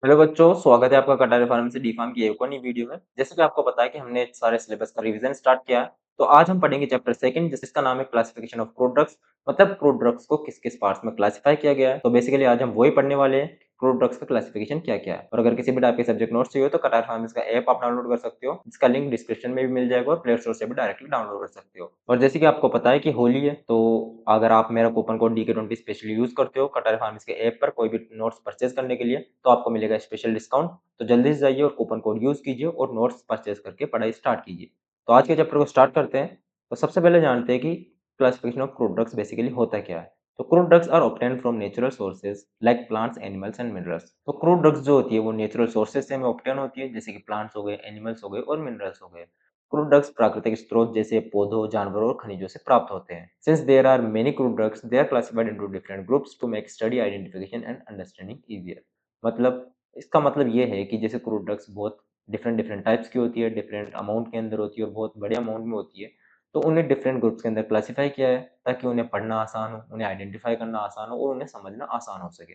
Hello बच्चों, स्वागत है आपका कटारी फार्मेसी डी फार्म की एक और नई वीडियो में। जैसे कि आपको पता है कि हमने सारे सिलेबस का रिवीजन स्टार्ट किया है, तो आज हम पढ़ेंगे चैप्टर सेकंड जिसका नाम है क्लासिफिकेशन ऑफ प्रोडक्ट्स। मतलब प्रोडक्ट्स को किस किस पार्ट्स में क्लासिफाई किया गया है। तो बेसिकली आज हम वही पढ़ने वाले हैं, प्रोडक्ट्स का क्लासिफिकेशन क्या क्या है। और अगर किसी भी टाइप के सब्जेक्ट नोट्स चाहिए तो कटार फार्मेसी का ऐप आप डाउनलोड कर सकते हो, जिसका लिंक डिस्क्रिप्शन में भी मिल जाएगा और प्ले स्टोर से भी डायरेक्टली डाउनलोड कर सकते हो। और जैसे कि आपको पता है कि होली है, तो अगर आप मेरा coupon code DK20 specially use करते हो कटार फार्मेसी के ऐप पर कोई भी नोट्स परचेज करने के लिए, तो आपको मिलेगा स्पेशल डिस्काउंट। तो जल्दी से जाइए और कूपन कोड यूज कीजिए और नोट्स परचेज करके पढ़ाई स्टार्ट कीजिए। तो आज के चैप्टर को स्टार्ट करते हैं। तो सबसे पहले जानते हैं कि क्लासिफिकेशन ऑफ प्रोडक्ट्स बेसिकली होता क्या है। तो crude drugs are obtained from natural sources like plants, animals and minerals. तो क्रूड ड्रग्स जो होती है वो नेचुरल सोर्सेज से हमें ऑब्टेन होती है, जैसे कि प्लांट्स हो गए, एनिमल्स हो गए और मिनरल्स हो गए। क्रूड ड्रग्स प्राकृतिक स्रोत जैसे पौधों, जानवरों और खनिजों से प्राप्त होते हैं। Since there are many crude drugs, they are classified into different groups to make study, identification and understanding easier. मतलब इसका मतलब ये है कि जैसे क्रूड ड्रग्स बहुत डिफरेंट डिफरेंट टाइप्स की होती है, डिफरेंट अमाउंट के अंदर होती है और बहुत बड़े अमाउंट में होती है। तो उन्हें डिफरेंट ग्रुप्स के अंदर क्लासिफाई किया है ताकि उन्हें पढ़ना आसान हो, उन्हें आइडेंटिफाई करना आसान हो और उन्हें समझना आसान हो सके।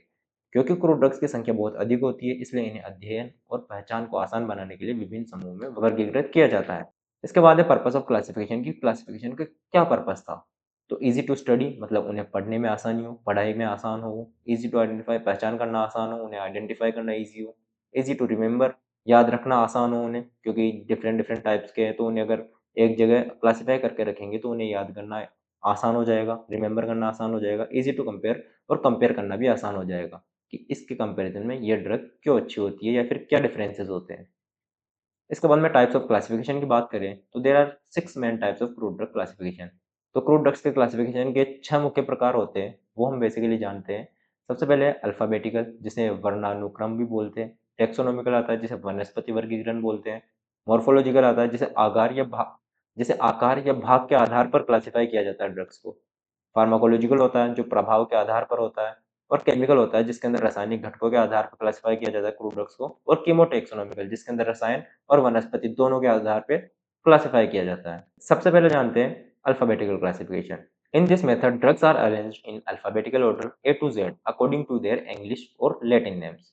क्योंकि क्रूड ड्रग्स की संख्या बहुत अधिक होती है, इसलिए इन्हें अध्ययन और पहचान को आसान बनाने के लिए विभिन्न समूहों में वर्गीकृत किया जाता है। इसके बाद है पर्पस ऑफ क्लासिफिकेशन की। क्लासिफिकेशन का क्या पर्पस था। तो इजी टू स्टडी मतलब उन्हें पढ़ने में आसानी हो, पढ़ाई में आसान हो। इजी टू आइडेंटिफाई पहचान करना आसान हो, उन्हें आइडेंटिफाई करना इजी हो। इजी टू रिमेंबर याद रखना आसान हो उन्हें, क्योंकि डिफरेंट डिफरेंट टाइप्स के हैं, तो उन्हें अगर एक जगह क्लासिफाई करके रखेंगे तो उन्हें याद करना आसान हो जाएगा, रिमेंबर करना आसान हो जाएगा। इजी टू कंपेयर और कंपेयर करना भी आसान हो जाएगा कि इसके कंपैरिजन में ये ड्रग क्यों अच्छी होती है या फिर क्या डिफरेंसेस होते हैं। इसके बाद में टाइप्स ऑफ क्लासिफिकेशन की बात करें तो there are 6 main types of crude drug classification. तो क्रूड ड्रग्स के क्लासिफिकेशन के 6 मुख्य प्रकार होते हैं, वो हम बेसिकली जानते हैं। सबसे पहले है अल्फाबेटिकल, जिसे वर्णानुक्रम भी बोलते हैं। टेक्सोनोमिकल आता है, जिसे वनस्पति वर्गीकरण बोलते हैं। मॉर्फोलॉजिकल आता है, जिसे आकार या भाग के आधार पर क्लासिफाई किया जाता है ड्रग्स को। फार्माकोलॉजिकल होता है, जो प्रभाव के आधार पर होता है। और केमिकल होता है, जिसके अंदर रासायनिक घटकों के आधार पर क्लासिफाई किया जाता है क्रूड ड्रग्स को। और कीमोटेक्सोनोमिकल, जिसके अंदर रसायन और वनस्पति दोनों के आधार पे क्लासिफाई किया जाता है। सबसे पहले जानते हैं alphabetical classification. In this method drugs are arranged in alphabetical order A to Z according to their English और लैटिन नेम्स।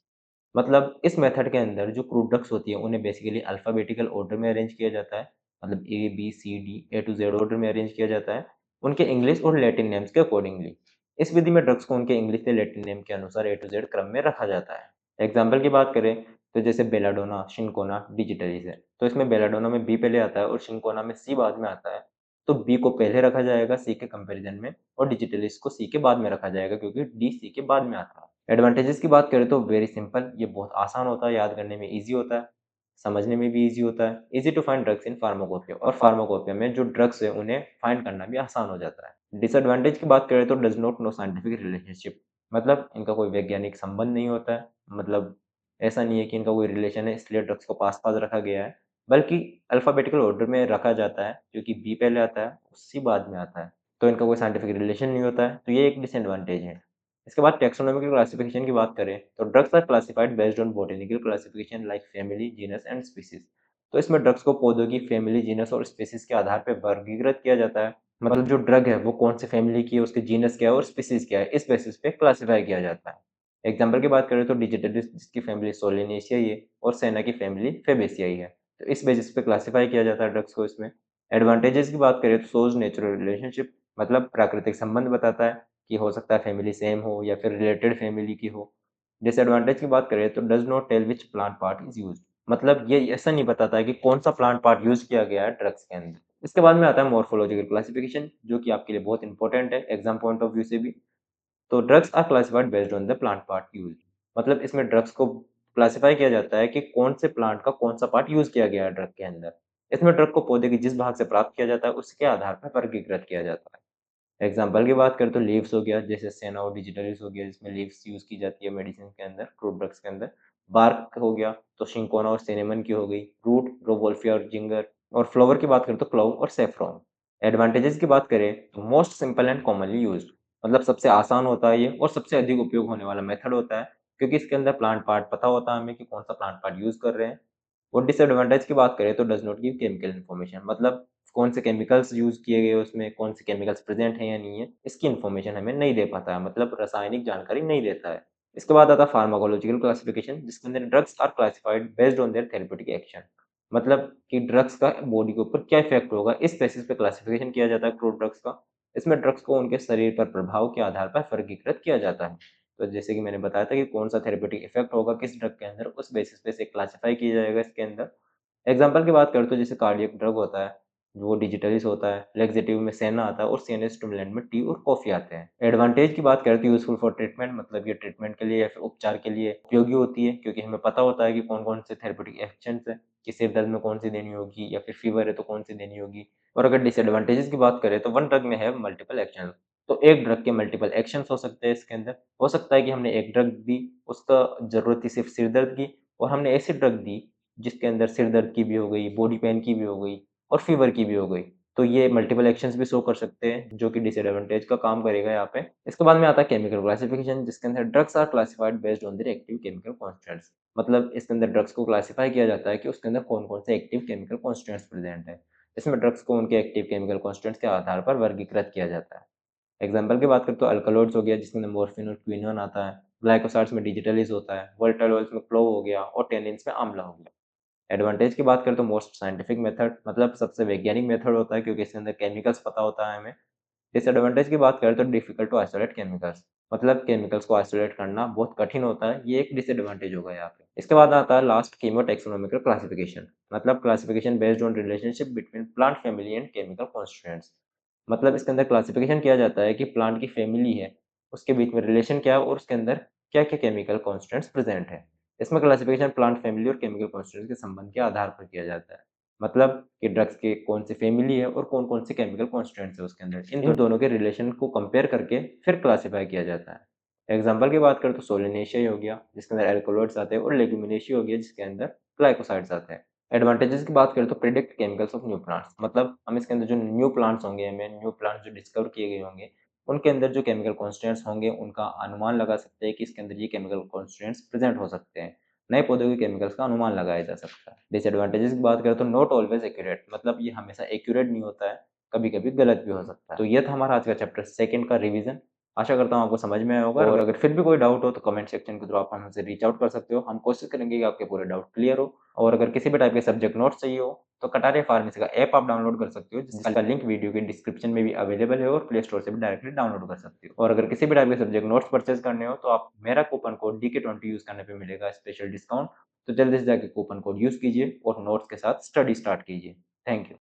मतलब इस मेथड के अंदर जो क्रूड ड्रग्स होती है उन्हें बेसिकली अल्फाबेटिकल ऑर्डर में अरेंज किया जाता है। मतलब A B C D A to Z order में अरेंज किया जाता है, उनके इंग्लिश और लैटिन नेम्स के अकॉर्डिंगली। इस विधि में ड्रग्स को उनके इंग्लिश से लैटिन नेम के अनुसार A to Z क्रम में रखा जाता है। एग्जाम्पल की बात करें तो जैसे बेलाडोना, शिंकोना, डिजिटलीस है। तो इसमें बेलाडोना में बी पहले आता है और शिंकोना में सी बाद में आता है। तो बी को पहले रखा जाएगा सी के कंपैरिजन में, और डिजिटलिस को सी के बाद में रखा जाएगा क्योंकि डी सी के बाद में आता है। एडवांटेजेस की बात करें तो वेरी सिंपल, ये बहुत आसान होता है, याद करने में ईजी होता है, समझने में भी ईजी होता है। Easy to find drugs in pharmacopoeia, और फार्माकोपिया में जो ड्रग्स है उन्हें फाइंड करना भी आसान हो जाता है। डिसएडवांटेज की बात करें तो does not know scientific relationship, मतलब इनका कोई वैज्ञानिक संबंध नहीं होता है। मतलब ऐसा नहीं है कि इनका कोई रिलेशन है इसलिए ड्रग्स को पास पास रखा गया है, बल्कि अल्फाबेटिकल ऑर्डर में रखा जाता है क्योंकि बी पहले आता है, सी बाद में आता है। तो इनका कोई साइंटिफिक रिलेशन नहीं होता है, तो ये एक डिसएडवांटेज है। इसके बाद टेक्सोनॉमिकल क्लासिफिकेशन की बात करें तो drugs are classified based on botanical classification like family, genus and species. तो इसमें ड्रग्स को पौधों की फैमिली, जीनस और स्पीसीज के आधार पर वर्गीकृत किया जाता है। मतलब जो ड्रग है वो कौन से फैमिली की है, उसके जीनस क्या है और स्पीसीज क्या है, इस बेसिस पे क्लासिफाई किया जाता है। एग्जाम्पल की बात करें तो डिजिटलिस, जिसकी फैमिली सोलेनेशियाई है और सेना की फैमिली फेबेसियाई है। तो इस बेसिस पे क्लासिफाई किया जाता है ड्रग्स को इसमें। एडवांटेजेस की बात करें तो शोज नेचुरल रिलेशनशिप, मतलब प्राकृतिक संबंध बताता है कि हो सकता है फैमिली सेम हो या फिर रिलेटेड फैमिली की हो। डिसएडवांटेज की बात करें तो does not tell which plant part is used, मतलब ये ऐसा नहीं बताता है कि कौन सा प्लांट पार्ट यूज किया गया है ड्रग्स के अंदर। इसके बाद में आता है मॉर्फोलॉजिकल क्लासिफिकेशन, जो कि आपके लिए बहुत इंपॉर्टेंट है एग्जाम पॉइंट ऑफ व्यू से भी। तो drugs are classified based on the plant part use, मतलब इसमें ड्रग्स को क्लासिफाई किया जाता है कि कौन से प्लांट का कौन सा पार्ट यूज किया गया है ड्रग के अंदर। इसमें ड्रग को पौधे के जिस भाग से प्राप्त किया जाता है उसके आधार पर वर्गीकृत किया जाता है। एग्जाम्पल की बात करें तो लीव्स हो गया, जैसे सेना और डिजिटलिस हो गया जिसमें लीव्स यूज की जाती है मेडिसिन के अंदर, क्रूड ड्रग्स के अंदर। बार्क हो गया तो शिंकोना और सिनेमन की हो गई। रूट रोवोल्फिया और जिंगर। और फ्लावर की बात करें तो क्लोव और सेफ्रॉन। एडवांटेजेस की बात करें तो most simple and commonly used, मतलब सबसे आसान होता है ये और सबसे अधिक उपयोग होने वाला मेथड होता है, क्योंकि इसके अंदर प्लांट पार्ट पता होता है हमें कि कौन सा प्लांट पार्ट यूज कर रहे हैं। और डिसएडवांटेज की बात करें तो does not give chemical information, मतलब कौन से केमिकल्स यूज किए गए उसमें, कौन से केमिकल्स प्रेजेंट है या नहीं है, इसकी इन्फॉर्मेशन हमें नहीं दे पाता है, मतलब रासायनिक जानकारी नहीं देता है। इसके बाद आता है फार्माकोलॉजिकल क्लासिफिकेशन, जिसके अंदर drugs are classified based on their therapeutic action. मतलब कि ड्रग्स का बॉडी के ऊपर क्या इफेक्ट होगा, इस बेसिस पे क्लासिफिकेशन किया जाता है ड्रग्स का। इसमें ड्रग्स को उनके शरीर पर प्रभाव के आधार पर वर्गीकृत किया जाता है। तो जैसे कि मैंने बताया था कि कौन सा थेरेप्यूटिक इफेक्ट होगा किस ड्रग के अंदर, उस बेसिस पे इसे क्लासिफाई किया जाएगा इसके अंदर। एग्जाम्पल की बात करें तो जैसे कार्डियक ड्रग होता है, वो डिजिटलिस होता है, लेक्सेटिव में सेना आता है और सीएनएस स्टिमुलेंट में टी और कॉफी आते हैं। एडवांटेज की बात करें तो यूजफुल फॉर ट्रीटमेंट, मतलब ये ट्रीटमेंट के लिए या फिर उपचार के लिए उपयोगी होती है, क्योंकि हमें पता होता है कि कौन-कौन से थेरेप्यूटिक एक्शंस हैं, कि सिर दर्द में कौन सी देनी होगी या फिर फीवर है तो कौन सी देनी होगी। और अगर डिसएडवांटेजेस की बात करें तो वन ड्रग में है मल्टीपल एक्शन, तो एक ड्रग के मल्टीपल एक्शंस हो सकते हैं इसके अंदर। हो सकता है कि हमने एक ड्रग दी, उसका ज़रूरत थी सिर्फ सिर दर्द की, और हमने ऐसी ड्रग दी जिसके अंदर सिर दर्द की भी हो गई, बॉडी पेन की भी हो गई और फीवर की भी हो गई। तो ये मल्टीपल एक्शंस भी शो कर सकते हैं, जो कि डिसएडवांटेज का काम करेगा यहाँ पे। इसके बाद में आता है केमिकल क्लासिफिकेशन, जिसके अंदर drugs are classified based on their active chemical constituents. मतलब इसके अंदर ड्रग्स को क्लासिफाई किया जाता है कि उसके अंदर कौन-कौन से एक्टिव केमिकल कॉन्स्टिट्यूएंट्स प्रेजेंट है। इसमें ड्रग्स को उनके एक्टिव केमिकल कॉन्स्टिट्यूएंट्स के आधार पर वर्गीकृत किया जाता है। एग्जाम्पल की बात करें तो अल्कलॉइड्स हो गया, जिसके अंदर मॉर्फिन और क्विनोन आता है। ग्लाइकोसाइड्स में डिजिटलिस होता है। वोलेटाइल ऑयल्स में क्लोव हो गया और टेनिन्स में आंवला हो गया। एडवांटेज की बात करें तो मोस्ट साइंटिफिक मेथड, मतलब सबसे वैज्ञानिक मेथड होता है, क्योंकि इसके अंदर केमिकल्स पता होता है हमें। डिसएडवांटेज की बात करें तो डिफिकल्ट टू आइसोलेट केमिकल्स, मतलब केमिकल्स को आइसोलेट करना बहुत कठिन होता है, ये एक डिसएडवांटेज होगा यहाँ पे। इसके बाद आता है लास्ट कीमोटैक्सोनॉमिकल क्लासिफिकेशन, मतलब classification based on relationship between plant family and chemical constituents. मतलब इसके अंदर क्लासिफिकेशन किया जाता है कि प्लांट की फैमिली है, उसके बीच में रिलेशन क्या है और उसके अंदर क्या-क्या केमिकल कॉन्स्टिट्यूएंट्स प्रेजेंट है। इसमें क्लासिफिकेशन प्लांट फैमिली और केमिकल कॉन्स्टिट्यूएंट्स के संबंध के आधार पर किया जाता है। मतलब कि ड्रग्स के कौन सी फैमिली है और कौन-कौन से केमिकल कॉन्स्टिट्यूएंट्स है उसके अंदर। इन दोनों के रिलेशन को कंपेयर करके फिर क्लासिफाई किया जाता है। एग्जांपल की बात करें तो सोलेनेशिया हो गया, जिसके अंदर अल्कलॉइड्स आते हैं, और लेग्यूमिनेशिया हो गया, जिसके अंदर ग्लाइकोसाइड्स आते हैं। एडवांटेजेस की बात करें तो predict chemicals of new plants, मतलब हम इसके अंदर जो न्यू प्लांट्स होंगे, हमें न्यू प्लांट्स जो डिस्कवर किए गए होंगे, उनके अंदर जो केमिकल कॉन्स्टिट्यूएंट्स होंगे, उनका अनुमान लगा सकते हैं कि इसके अंदर ये केमिकल कॉन्स्टिट्यूएंट्स प्रेजेंट हो सकते हैं। नए पौधों के केमिकल्स का अनुमान लगाया जा सकता है। डिसएडवांटेजेस की बात करें तो नॉट ऑलवेज एक्यूरेट, मतलब ये हमेशा एक्यूरेट नहीं होता है, कभी-कभी गलत भी हो सकता है। तो ये था हमारा आज का चैप्टर सेकंड का रिवीजन। आशा करता हूँ आपको समझ में आया होगा, और अगर फिर भी कोई डाउट हो तो कमेंट सेक्शन के थ्रू आप हमसे रीच आउट कर सकते हो। हम कोशिश करेंगे कि आपके पूरे डाउट क्लियर हो। और अगर किसी भी टाइप के सब्जेक्ट नोट्स चाहिए हो तो कटारिया फार्मेसी का ऐप आप डाउनलोड कर सकते हो, जिसका लिंक वीडियो के डिस्क्रिप्शन में भी अवेलेबल है, और प्ले स्टोर से भी डायरेक्टली डाउनलोड कर सकते हो। और अगर किसी भी टाइप के सब्जेक्ट नोट्स परचेज करने हो तो आप मेरा कूपन कोड DK20 यूज करने पे मिलेगा स्पेशल डिस्काउंट। तो जल्दी से जाके कूपन कोड यूज कीजिए और नोट्स के साथ स्टडी स्टार्ट कीजिए। Thank you.